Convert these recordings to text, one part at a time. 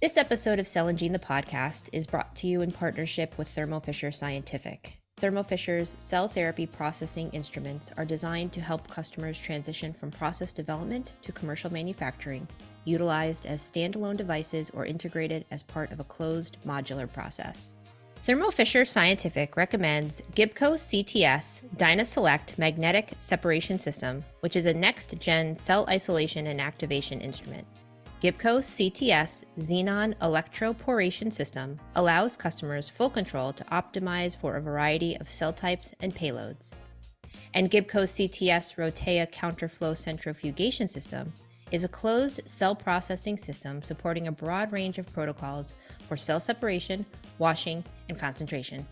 This episode of Cell and Gene the podcast is brought to you in partnership with Thermo Fisher Scientific. Thermo Fisher's cell therapy processing instruments are designed to help customers transition from process development to commercial manufacturing, utilized as standalone devices or integrated as part of a closed modular process. Thermo Fisher Scientific recommends Gibco CTS DynaSelect Magnetic Separation System, which is a next-gen cell isolation and activation instrument. Gibco CTS Xenon Electroporation System allows customers full control to optimize for a variety of cell types and payloads. And Gibco CTS Rotea Counterflow Centrifugation System is a closed cell processing system supporting a broad range of protocols for cell separation, washing, and concentration.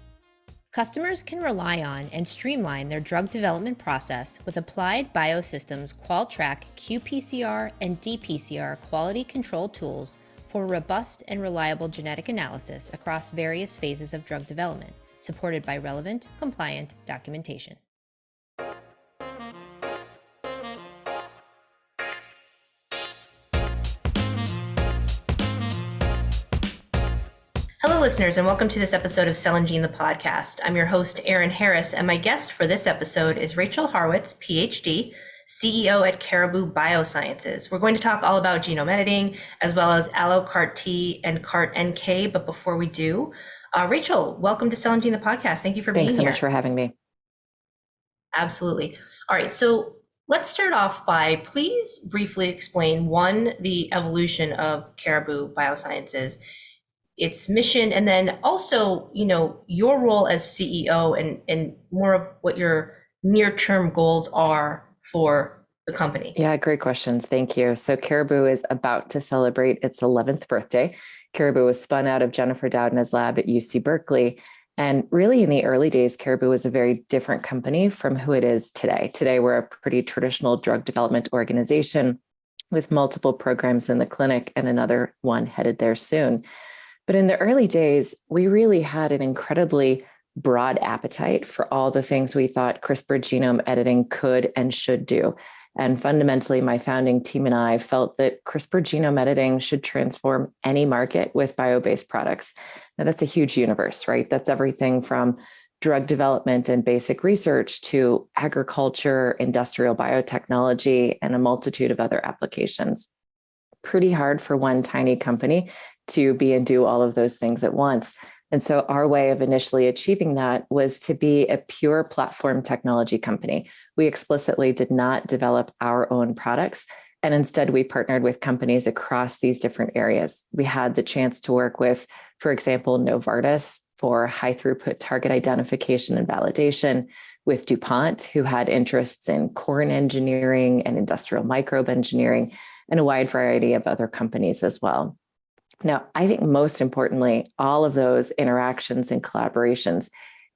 Customers can rely on and streamline their drug development process with Applied Biosystems QualTrack qPCR and dPCR quality control tools for robust and reliable genetic analysis across various phases of drug development, supported by relevant, compliant documentation. Hello, listeners, and welcome to this episode of Cell and Gene the podcast. I'm your host, Erin Harris, and my guest for this episode is Rachel Haurwitz, Ph.D., CEO at Caribou Biosciences. We're going to talk all about genome editing, as well as allo-CAR-T and CAR-NK, but before we do, Rachel, welcome to Cell and Gene the podcast. Thank you for being here. Thanks so much for having me. Absolutely. All right, so let's start off by please briefly explain, one, the evolution of Caribou Biosciences, its mission, and then also, your role as CEO and more of what your near-term goals are for the company. Yeah, great questions. Thank you. So Caribou is about to celebrate its 11th birthday. Caribou was spun out of Jennifer Doudna's lab at UC Berkeley. And really in the early days, Caribou was a very different company from who it is today. Today, we're a pretty traditional drug development organization with multiple programs in the clinic and another one headed there soon. But in the early days, we really had an incredibly broad appetite for all the things we thought CRISPR genome editing could and should do. And fundamentally, my founding team and I felt that CRISPR genome editing should transform any market with bio-based products. Now, that's a huge universe, right? That's everything from drug development and basic research to agriculture, industrial biotechnology, and a multitude of other applications. Pretty hard for one tiny company to be and do all of those things at once. And so our way of initially achieving that was to be a pure platform technology company. We explicitly did not develop our own products. And instead, we partnered with companies across these different areas. We had the chance to work with, for example, Novartis for high throughput target identification and validation, with DuPont, who had interests in corn engineering and industrial microbe engineering, and a wide variety of other companies as well. Now, I think most importantly, all of those interactions and collaborations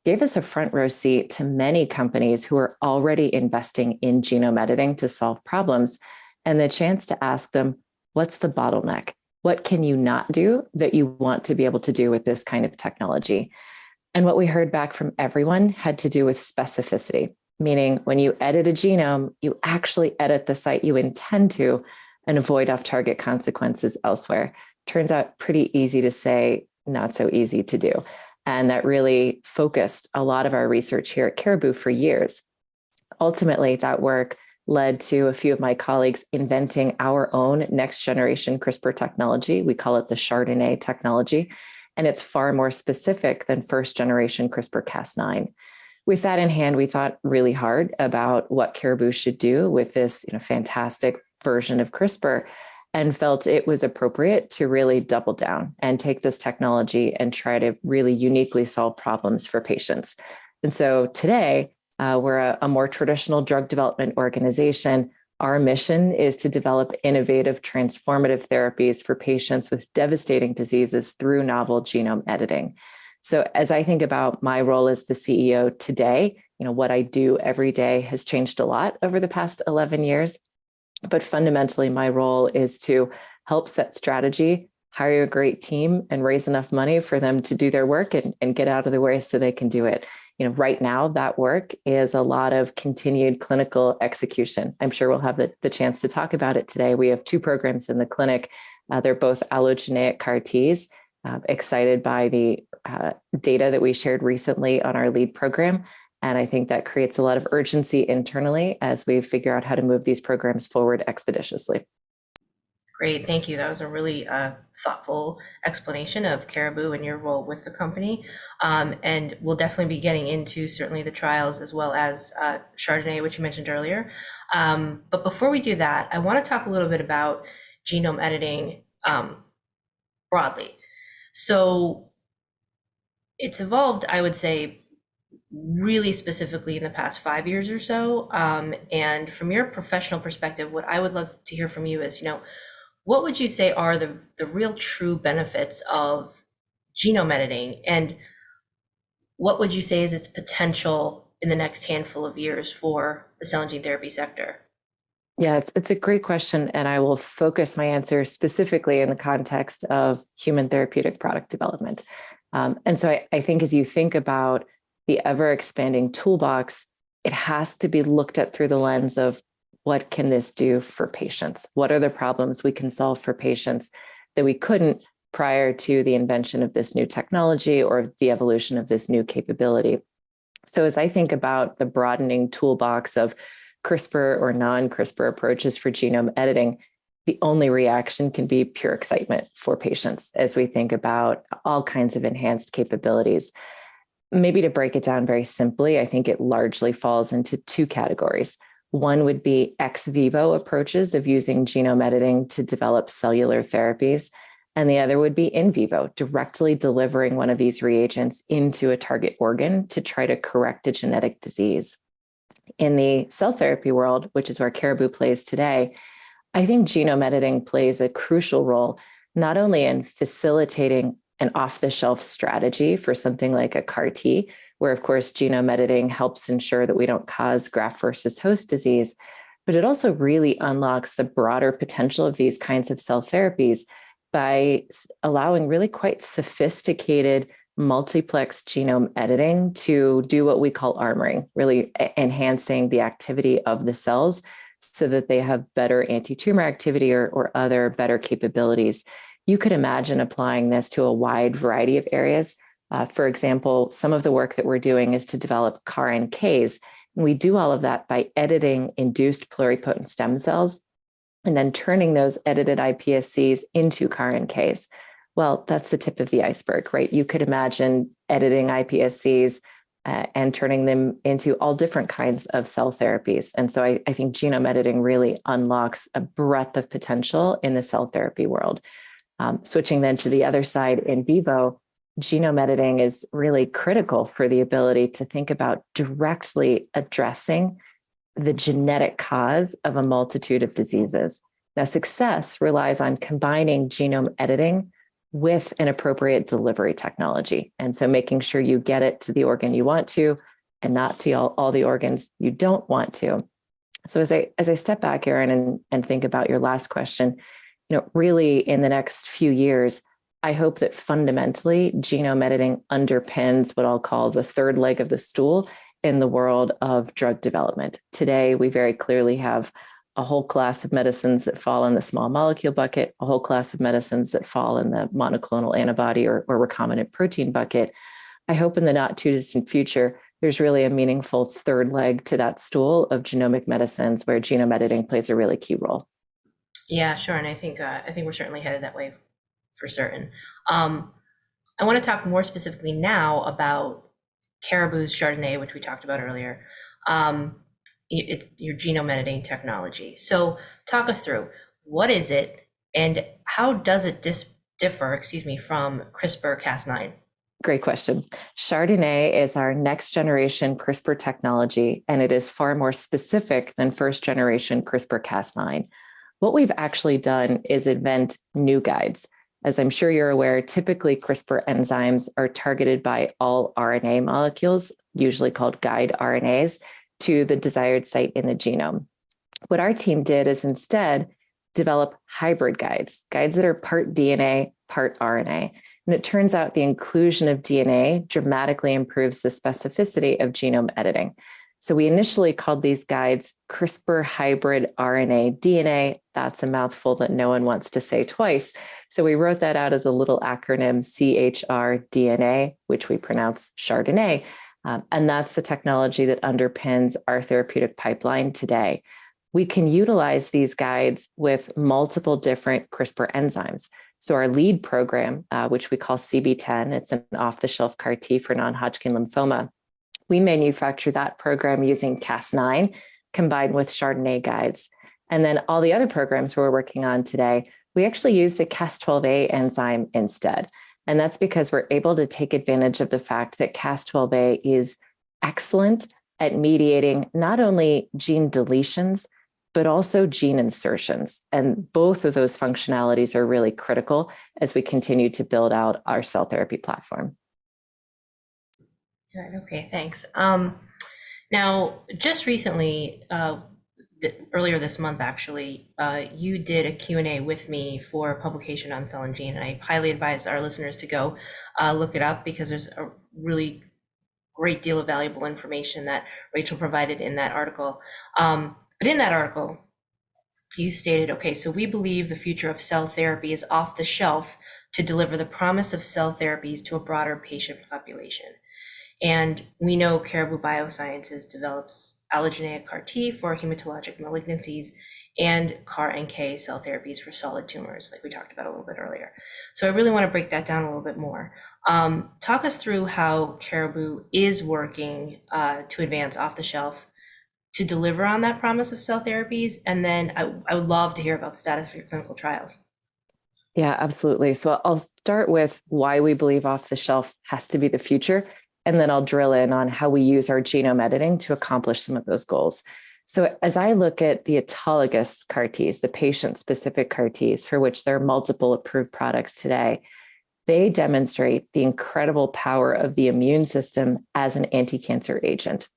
gave us a front row seat to many companies who are already investing in genome editing to solve problems, and the chance to ask them, what's the bottleneck? What can you not do that you want to be able to do with this kind of technology? And what we heard back from everyone had to do with specificity, meaning when you edit a genome, you actually edit the site you intend to and avoid off-target consequences elsewhere. Turns out pretty easy to say, not so easy to do. And that really focused a lot of our research here at Caribou for years. Ultimately, that work led to a few of my colleagues inventing our own next generation CRISPR technology. We call it the chRDNA technology, and it's far more specific than first generation CRISPR-Cas9. With that in hand, we thought really hard about what Caribou should do with this fantastic version of CRISPR, and felt it was appropriate to really double down and take this technology and try to really uniquely solve problems for patients. And so today, we're a more traditional drug development organization. Our mission is to develop innovative, transformative therapies for patients with devastating diseases through novel genome editing. So as I think about my role as the CEO today, what I do every day has changed a lot over the past 11 years. But fundamentally, my role is to help set strategy, hire a great team, and raise enough money for them to do their work and get out of the way so they can do it. Right now, that work is a lot of continued clinical execution. I'm sure we'll have the chance to talk about it today. We have 2 programs in the clinic, They're both allogeneic CAR Ts. Excited by the data that we shared recently on our lead program. And I think that creates a lot of urgency internally as we figure out how to move these programs forward expeditiously. Great, thank you. That was a really thoughtful explanation of Caribou and your role with the company. And we'll definitely be getting into certainly the trials as well as chRDNA, which you mentioned earlier. But before we do that, I want to talk a little bit about genome editing broadly. So it's evolved, I would say, really specifically in the past 5 years or so. And from your professional perspective, what I would love to hear from you is, what would you say are the real true benefits of genome editing, and what would you say is its potential in the next handful of years for the cell and gene therapy sector? Yeah, it's a great question. And I will focus my answer specifically in the context of human therapeutic product development. And so I think as you think about the ever expanding toolbox, it has to be looked at through the lens of what can this do for patients? What are the problems we can solve for patients that we couldn't prior to the invention of this new technology or the evolution of this new capability? So as I think about the broadening toolbox of CRISPR or non-CRISPR approaches for genome editing, the only reaction can be pure excitement for patients as we think about all kinds of enhanced capabilities. Maybe to break it down very simply, I think it largely falls into two categories. One would be ex vivo approaches of using genome editing to develop cellular therapies. And the other would be in vivo, directly delivering one of these reagents into a target organ to try to correct a genetic disease. In the cell therapy world, which is where Caribou plays today, I think genome editing plays a crucial role, not only in facilitating an off-the-shelf strategy for something like a CAR T, where of course genome editing helps ensure that we don't cause graft versus host disease, but it also really unlocks the broader potential of these kinds of cell therapies by allowing really quite sophisticated multiplex genome editing to do what we call armoring, really enhancing the activity of the cells so that they have better anti-tumor activity or other better capabilities. You could imagine applying this to a wide variety of areas. For example, some of the work that we're doing is to develop CAR-NKs, and we do all of that by editing induced pluripotent stem cells and then turning those edited iPSCs into CAR-NKs. Well, that's the tip of the iceberg, right? You could imagine editing iPSCs and turning them into all different kinds of cell therapies. And so I think genome editing really unlocks a breadth of potential in the cell therapy world. Switching then to the other side, in vivo, genome editing is really critical for the ability to think about directly addressing the genetic cause of a multitude of diseases. Now, success relies on combining genome editing with an appropriate delivery technology. And so making sure you get it to the organ you want to and not to all the organs you don't want to. So as I step back, Erin, and think about your last question, really in the next few years, I hope that fundamentally genome editing underpins what I'll call the third leg of the stool in the world of drug development. Today, we very clearly have a whole class of medicines that fall in the small molecule bucket, a whole class of medicines that fall in the monoclonal antibody or recombinant protein bucket. I hope in the not too distant future, there's really a meaningful third leg to that stool of genomic medicines where genome editing plays a really key role. Yeah, sure. And I think we're certainly headed that way for certain. I want to talk more specifically now about Caribou's chRDNA, which we talked about earlier. It's your genome editing technology. So talk us through, what is it and how does it differ from CRISPR-Cas9? Great question. chRDNA is our next generation CRISPR technology, and it is far more specific than first generation CRISPR-Cas9. What we've actually done is invent new guides. As I'm sure you're aware, typically CRISPR enzymes are targeted by all RNA molecules, usually called guide RNAs, to the desired site in the genome. What our team did is instead develop hybrid guides that are part DNA, part RNA. And it turns out the inclusion of DNA dramatically improves the specificity of genome editing. So we initially called these guides CRISPR hybrid RNA DNA. That's a mouthful that no one wants to say twice. So we wrote that out as a little acronym, chRDNA, which we pronounce chRDNA. And that's the technology that underpins our therapeutic pipeline today. We can utilize these guides with multiple different CRISPR enzymes. So our lead program, which we call CB10, it's an off-the-shelf CAR T for non-Hodgkin lymphoma. We manufacture that program using Cas9 combined with chRDNA guides. And then all the other programs we're working on today, we actually use the Cas12a enzyme instead. And that's because we're able to take advantage of the fact that Cas12a is excellent at mediating not only gene deletions, but also gene insertions. And both of those functionalities are really critical as we continue to build out our cell therapy platform. Good. Okay, thanks. Now, just recently, earlier this month, actually, you did a Q&A with me for publication on Cell and Gene, and I highly advise our listeners to go look it up because there's a really great deal of valuable information that Rachel provided in that article. But in that article, you stated, okay, so we believe the future of cell therapy is off the shelf to deliver the promise of cell therapies to a broader patient population. And we know Caribou Biosciences develops allogeneic CAR T for hematologic malignancies and CAR-NK cell therapies for solid tumors, like we talked about a little bit earlier. So I really want to break that down a little bit more. Talk us through how Caribou is working to advance off the shelf to deliver on that promise of cell therapies. And then I would love to hear about the status of your clinical trials. Yeah, absolutely. So I'll start with why we believe off the shelf has to be the future. And then I'll drill in on how we use our genome editing to accomplish some of those goals. So as I look at the autologous CAR Ts, the patient-specific CAR Ts, for which there are multiple approved products today, they demonstrate the incredible power of the immune system as an anti-cancer agent.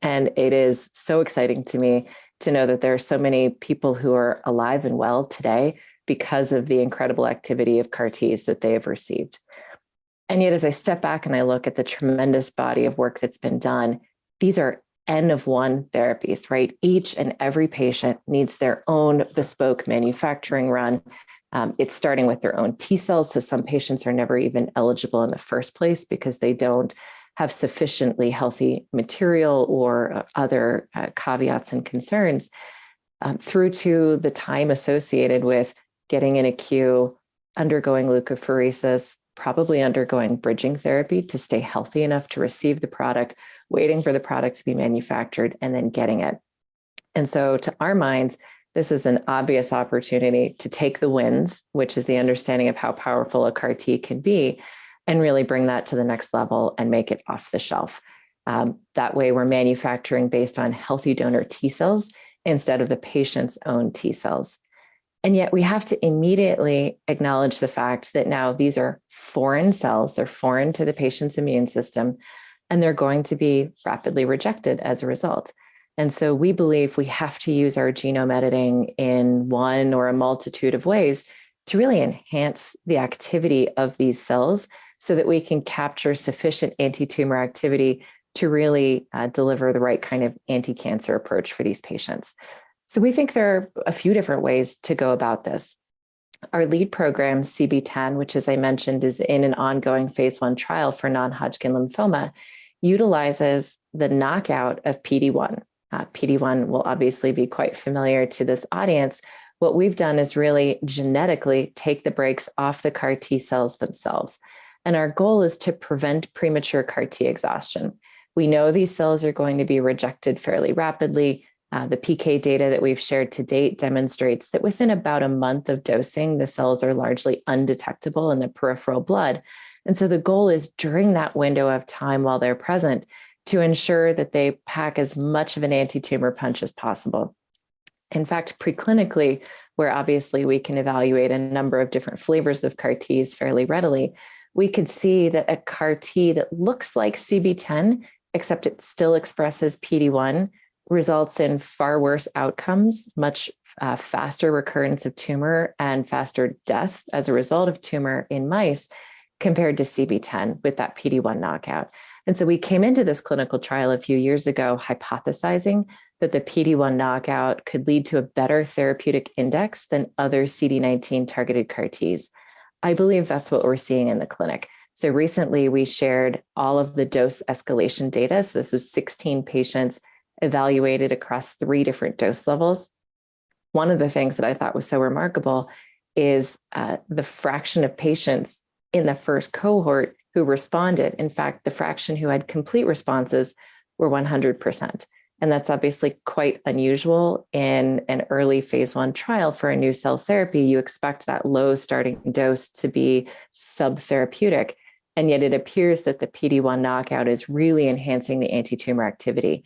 And it is so exciting to me to know that there are so many people who are alive and well today because of the incredible activity of CAR Ts that they have received. And yet, as I step back and I look at the tremendous body of work that's been done, these are N of 1 therapies, right? Each and every patient needs their own bespoke manufacturing run. It's starting with their own T cells. So some patients are never even eligible in the first place because they don't have sufficiently healthy material or other caveats and concerns, through to the time associated with getting in a queue, undergoing leukapheresis, probably undergoing bridging therapy to stay healthy enough to receive the product, waiting for the product to be manufactured, and then getting it. And so to our minds, this is an obvious opportunity to take the wins, which is the understanding of how powerful a CAR T can be, and really bring that to the next level and make it off the shelf. That way we're manufacturing based on healthy donor T cells instead of the patient's own T cells. And yet we have to immediately acknowledge the fact that now these are foreign cells, they're foreign to the patient's immune system, and they're going to be rapidly rejected as a result. And so we believe we have to use our genome editing in one or a multitude of ways to really enhance the activity of these cells so that we can capture sufficient anti-tumor activity to really deliver the right kind of anti-cancer approach for these patients. So we think there are a few different ways to go about this. Our lead program, CB10, which as I mentioned is in an ongoing phase 1 trial for non-Hodgkin lymphoma, utilizes the knockout of PD-1. PD-1 will obviously be quite familiar to this audience. What we've done is really genetically take the brakes off the CAR T cells themselves. And our goal is to prevent premature CAR T exhaustion. We know these cells are going to be rejected fairly rapidly. The PK data that we've shared to date demonstrates that within about a month of dosing, the cells are largely undetectable in the peripheral blood. And so the goal is during that window of time while they're present to ensure that they pack as much of an anti-tumor punch as possible. In fact, preclinically, where obviously we can evaluate a number of different flavors of CAR Ts fairly readily, we could see that a CAR T that looks like CB10, except it still expresses PD-1, results in far worse outcomes, much faster recurrence of tumor and faster death as a result of tumor in mice compared to CB10 with that PD-1 knockout. And so we came into this clinical trial a few years ago hypothesizing that the PD-1 knockout could lead to a better therapeutic index than other CD19 targeted CAR-Ts. I believe that's what we're seeing in the clinic. So recently we shared all of the dose escalation data. So this was 16 patients evaluated across 3 different dose levels. One of the things that I thought was so remarkable is the fraction of patients in the first cohort who responded. In fact, the fraction who had complete responses were 100%. And that's obviously quite unusual in an early phase 1 trial for a new cell therapy. You expect that low starting dose to be subtherapeutic. And yet it appears that the PD-1 knockout is really enhancing the anti-tumor activity.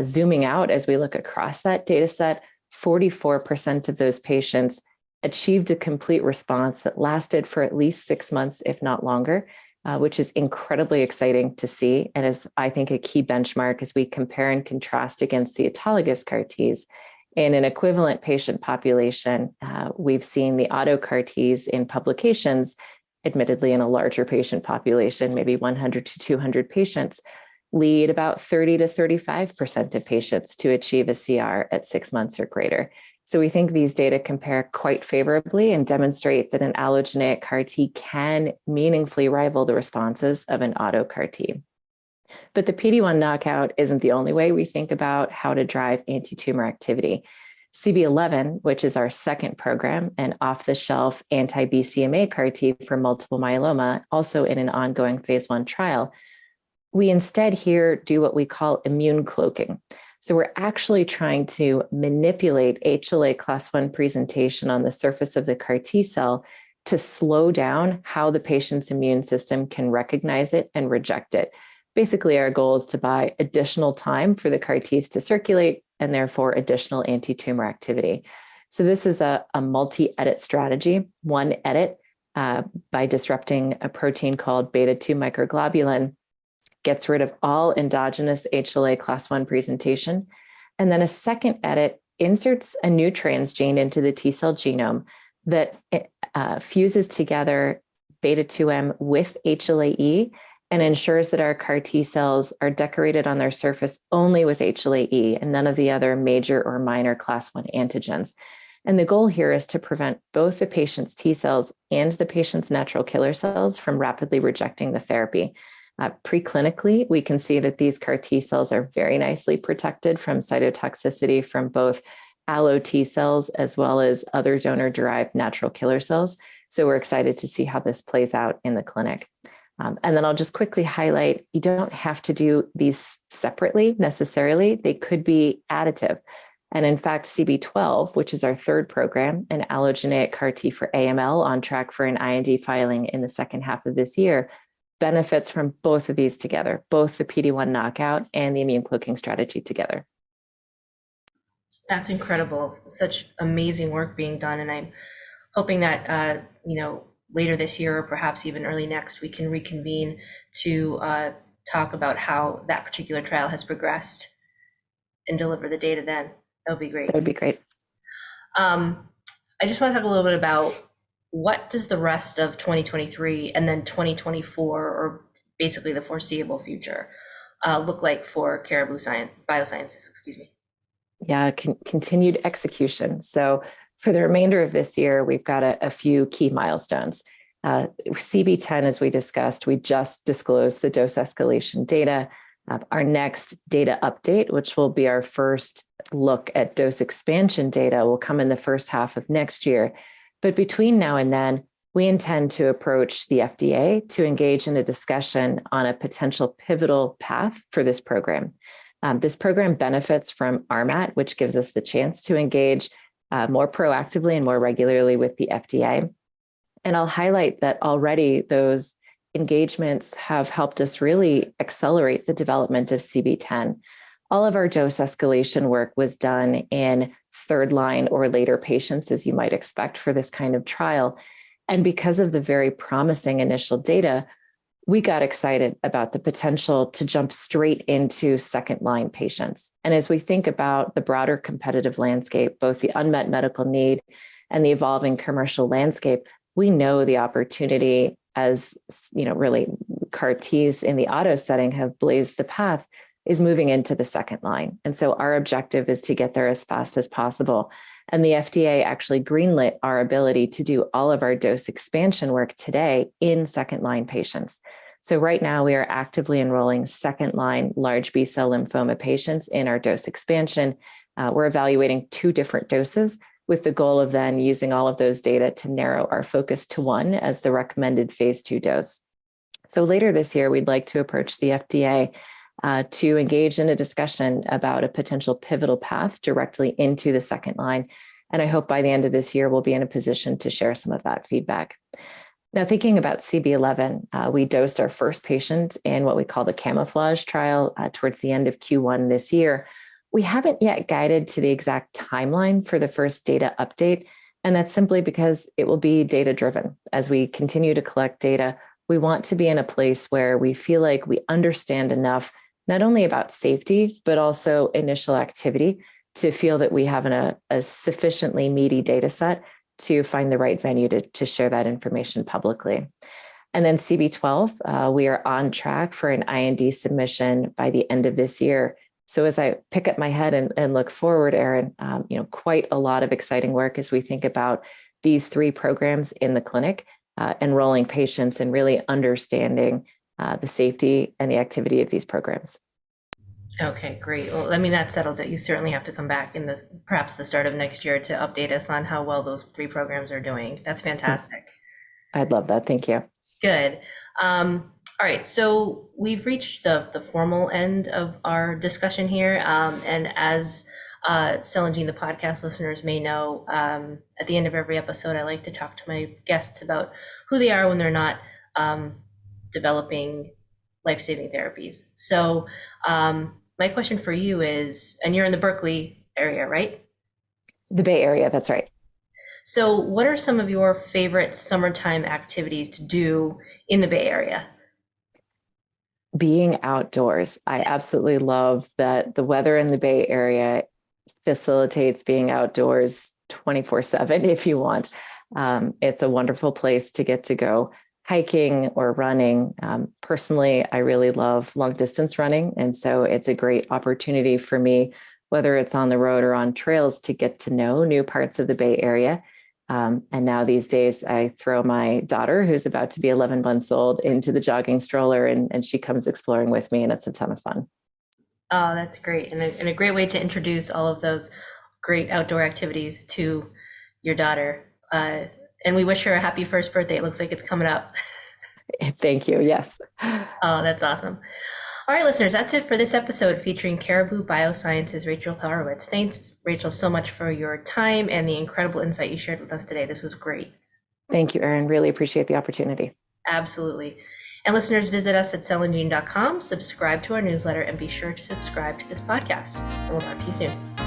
Zooming out, as we look across that data set, 44% of those patients achieved a complete response that lasted for at least 6 months, if not longer, which is incredibly exciting to see. And is, I think, a key benchmark as we compare and contrast against the autologous CAR-Ts. In an equivalent patient population, we've seen the auto CAR-Ts in publications, admittedly in a larger patient population, maybe 100 to 200 patients, lead about 30 to 35% of patients to achieve a CR at 6 months or greater. So we think these data compare quite favorably and demonstrate that an allogeneic CAR-T can meaningfully rival the responses of an auto CAR-T. But the PD-1 knockout isn't the only way we think about how to drive anti-tumor activity. CB11, which is our second program, an off-the-shelf anti-BCMA CAR-T for multiple myeloma, also in an ongoing phase 1 trial, we instead here do what we call immune cloaking. So we're actually trying to manipulate HLA class 1 presentation on the surface of the CAR-T cell to slow down how the patient's immune system can recognize it and reject it. Basically, our goal is to buy additional time for the CAR-Ts to circulate and therefore additional anti-tumor activity. So this is a multi-edit strategy. One edit by disrupting a protein called beta-2 microglobulin gets rid of all endogenous HLA class 1 presentation. And then a second edit inserts a new transgene into the T cell genome that fuses together beta-2M with HLA-E and ensures that our CAR-T cells are decorated on their surface only with HLA-E and none of the other major or minor class 1 antigens. And the goal here is to prevent both the patient's T cells and the patient's natural killer cells from rapidly rejecting the therapy. Preclinically, we can see that these CAR-T cells are very nicely protected from cytotoxicity from both allo T cells as well as other donor-derived natural killer cells. So we're excited to see how this plays out in the clinic. And then I'll just quickly highlight, you don't have to do these separately necessarily. They could be additive. And in fact, CB12, which is our third program, an allogeneic CAR-T for AML on track for an IND filing in the second half of this year, benefits from both of these together, both the PD-1 knockout and the immune cloaking strategy together. That's incredible. Such amazing work being done. And I'm hoping that, later this year or perhaps even early next, we can reconvene to talk about how that particular trial has progressed and deliver the data then. That would be great. That would be great. I just want to talk a little bit about what does the rest of 2023 and then 2024, or basically the foreseeable future, look like for Caribou Biosciences, excuse me. Yeah, continued execution. So for the remainder of this year, we've got a few key milestones. CB10, as we discussed, we just disclosed the dose escalation data. Our next data update, which will be our first look at dose expansion data, will come in the first half of next year. But between now and then, we intend to approach the FDA to engage in a discussion on a potential pivotal path for this program. This program benefits from RMAT, which gives us the chance to engage more proactively and more regularly with the FDA. And I'll highlight that already those engagements have helped us really accelerate the development of CB10. All of our dose escalation work was done in third line or later patients, as you might expect for this kind of trial. And because of the very promising initial data, we got excited about the potential to jump straight into second line patients. And as we think about the broader competitive landscape, both the unmet medical need and the evolving commercial landscape, we know the opportunity as really CAR Ts in the auto setting have blazed the path, is moving into the second line. And so our objective is to get there as fast as possible. And the FDA actually greenlit our ability to do all of our dose expansion work today in second line patients. So right now we are actively enrolling second line large B-cell lymphoma patients in our dose expansion. We're evaluating 2 different doses with the goal of then using all of those data to narrow our focus to 1 as the recommended phase 2 dose. So later this year, we'd like to approach the FDA to engage in a discussion about a potential pivotal path directly into the second line. And I hope by the end of this year, we'll be in a position to share some of that feedback. Now, thinking about CB11, we dosed our first patient in what we call the camouflage trial towards the end of Q1 this year. We haven't yet guided to the exact timeline for the first data update, and that's simply because it will be data-driven. As we continue to collect data, we want to be in a place where we feel like we understand enough, not only about safety, but also initial activity to feel that we have a sufficiently meaty data set to find the right venue to share that information publicly. And then CB12, we are on track for an IND submission by the end of this year. So as I pick up my head and look forward, Erin, quite a lot of exciting work as we think about these 3 programs in the clinic, enrolling patients and really understanding the safety and the activity of these programs. Okay, great. Well, I mean, that settles it. You certainly have to come back in perhaps the start of next year to update us on how well those 3 programs are doing. That's fantastic. I'd love that. Thank you. Good. All right, so we've reached the formal end of our discussion here. And as Cell and Gene, the podcast listeners may know, at the end of every episode, I like to talk to my guests about who they are when they're not developing life-saving therapies. So my question for you is, and you're in the Berkeley area, right? The Bay Area, that's right. So what are some of your favorite summertime activities to do in the Bay Area? Being outdoors. I absolutely love that the weather in the Bay Area facilitates being outdoors 24/7 if you want. It's a wonderful place to get to go hiking or running. Personally, I really love long distance running. And so it's a great opportunity for me, whether it's on the road or on trails, to get to know new parts of the Bay Area. And now these days, I throw my daughter, who's about to be 11 months old, into the jogging stroller, and she comes exploring with me, and it's a ton of fun. Oh, that's great. And a great way to introduce all of those great outdoor activities to your daughter. And we wish her a happy first birthday. It looks like it's coming up. Thank you. Yes. Oh, that's awesome. All right, listeners, that's it for this episode featuring Caribou Biosciences' Rachel Haurwitz. Thanks, Rachel, so much for your time and the incredible insight you shared with us today. This was great. Thank you, Erin. Really appreciate the opportunity. Absolutely. And listeners, visit us at cellandgene.com, subscribe to our newsletter, and be sure to subscribe to this podcast. And we'll talk to you soon.